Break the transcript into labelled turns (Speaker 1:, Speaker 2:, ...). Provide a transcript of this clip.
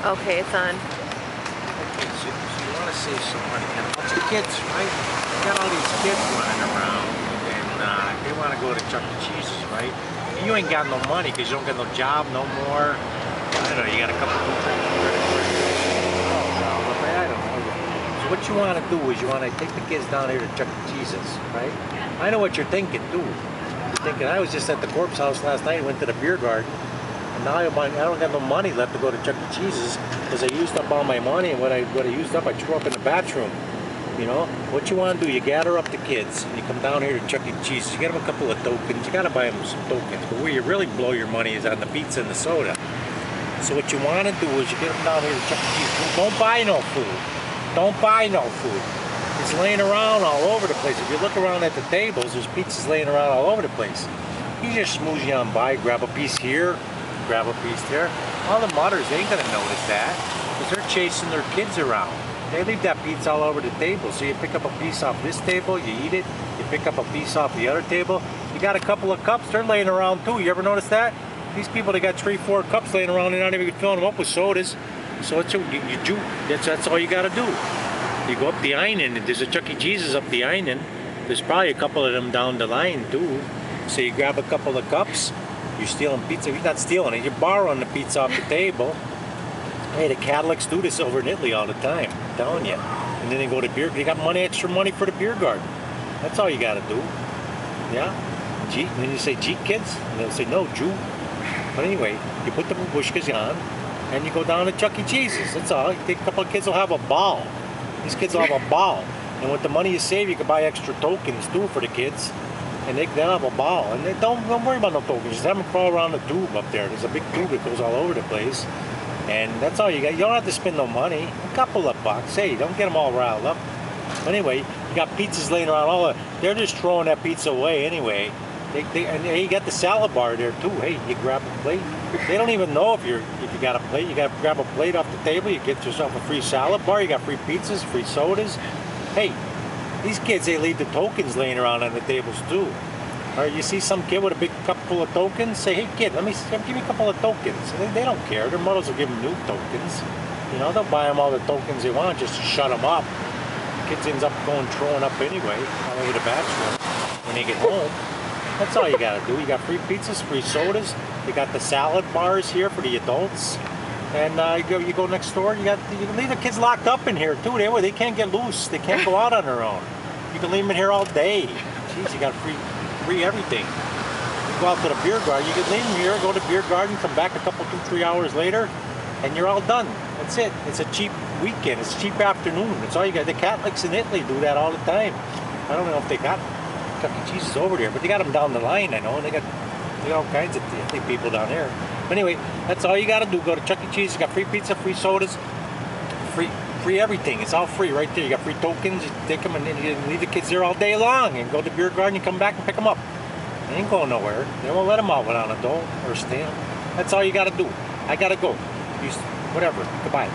Speaker 1: Okay, it's on.
Speaker 2: Okay, so you want to save some money. Got a bunch of kids, right? You got all these kids running around, and they want to go to Chuck E. Cheese's, right? You ain't got no money because you don't got no job no more. I don't know, you got a couple of credit cards. I don't know. So what you want to do is you want to take the kids down here to Chuck E. Cheese's, right? I know what you're thinking, too. You're thinking, I was just at the corpse house last night, went to the beer garden. And now I don't have no money left to go to Chuck E. Cheese's because I used up all my money, and what I used up I threw up in the bathroom. You know, what you want to do, you gather up the kids and you come down here to Chuck E. Cheese's. You get them a couple of tokens. You got to buy them some tokens. But where you really blow your money is on the pizza and the soda. So what you want to do is you get them down here to Chuck E. Cheese's. Don't buy no food. Don't buy no food. It's laying around all over the place. If you look around at the tables, there's pizzas laying around all over the place. You just smoothie on by, grab a piece here, grab a piece there. All the mothers, they ain't gonna notice that because they're chasing their kids around. They leave that pizza all over the table. So you pick up a piece off this table, you eat it. You pick up a piece off the other table. You got a couple of cups, they're laying around too. You ever notice that? These people, they got 3-4 cups laying around. They're not even filling them up with sodas. So it's that's all you got to do. You go up the island, and there's a Chuck E. Cheese's up the island. There's probably a couple of them down the line too. So you grab a couple of cups. You're stealing pizza. You're not stealing it. You're borrowing the pizza off the table. Hey, the Catholics do this over in Italy all the time. I'm telling you. And then they go to beer. They got extra money for the beer garden. That's all you got to do. Yeah. G. And then you say, "G kids," and they'll say, "No, Jew." But anyway, you put the babushkas on, and you go down to Chuck E. Cheese's. That's all. You think a couple of kids will have a ball. These kids will have a ball. And with the money you save, you can buy extra tokens too for the kids. And they'll have a ball. And they don't worry about no tokens. Just have them crawl around the tube up there. There's a big tube that goes all over the place. And that's all you got. You don't have to spend no money. A couple of bucks. Hey, don't get them all riled up. But anyway, you got pizzas laying around. They're just throwing that pizza away anyway. And you got the salad bar there too. Hey, you grab a plate. They don't even know if you got a plate. You got to grab a plate off the table. You get yourself a free salad bar. You got free pizzas, free sodas. Hey, these kids, they leave the tokens laying around on the tables too. Or you see some kid with a big cup full of tokens. Say, "Hey kid, give me a couple of tokens." They don't care. Their mothers will give them new tokens. You know, they'll buy them all the tokens they want just to shut them up. Kids ends up throwing up anyway all over the bathroom when they get home. That's all you gotta do. You got free pizzas, free sodas. You got the salad bars here for the adults. And you go next door. You can leave the kids locked up in here too. They can't get loose. They can't go out on their own. You can leave them in here all day. Jeez, you got free everything. You go out to the beer garden. You can leave them here, go to the beer garden, come back a couple, 2-3 hours later, and you're all done. That's it. It's a cheap weekend. It's a cheap afternoon. That's all you got. The Catholics in Italy do that all the time. I don't know if they got Chuck E. Cheese's over there, but they got them down the line, I know. They got all kinds of people down there. But anyway, that's all you got to do. Go to Chuck E. Cheese. You got free pizza, free sodas, free everything. It's all free right there. You got free tokens. You take them and then you leave the kids there all day long. And go to the beer garden. You come back and pick them up. They ain't going nowhere. They won't let them out without an adult or stand. That's all you got to do. I got to go. Whatever. Goodbye.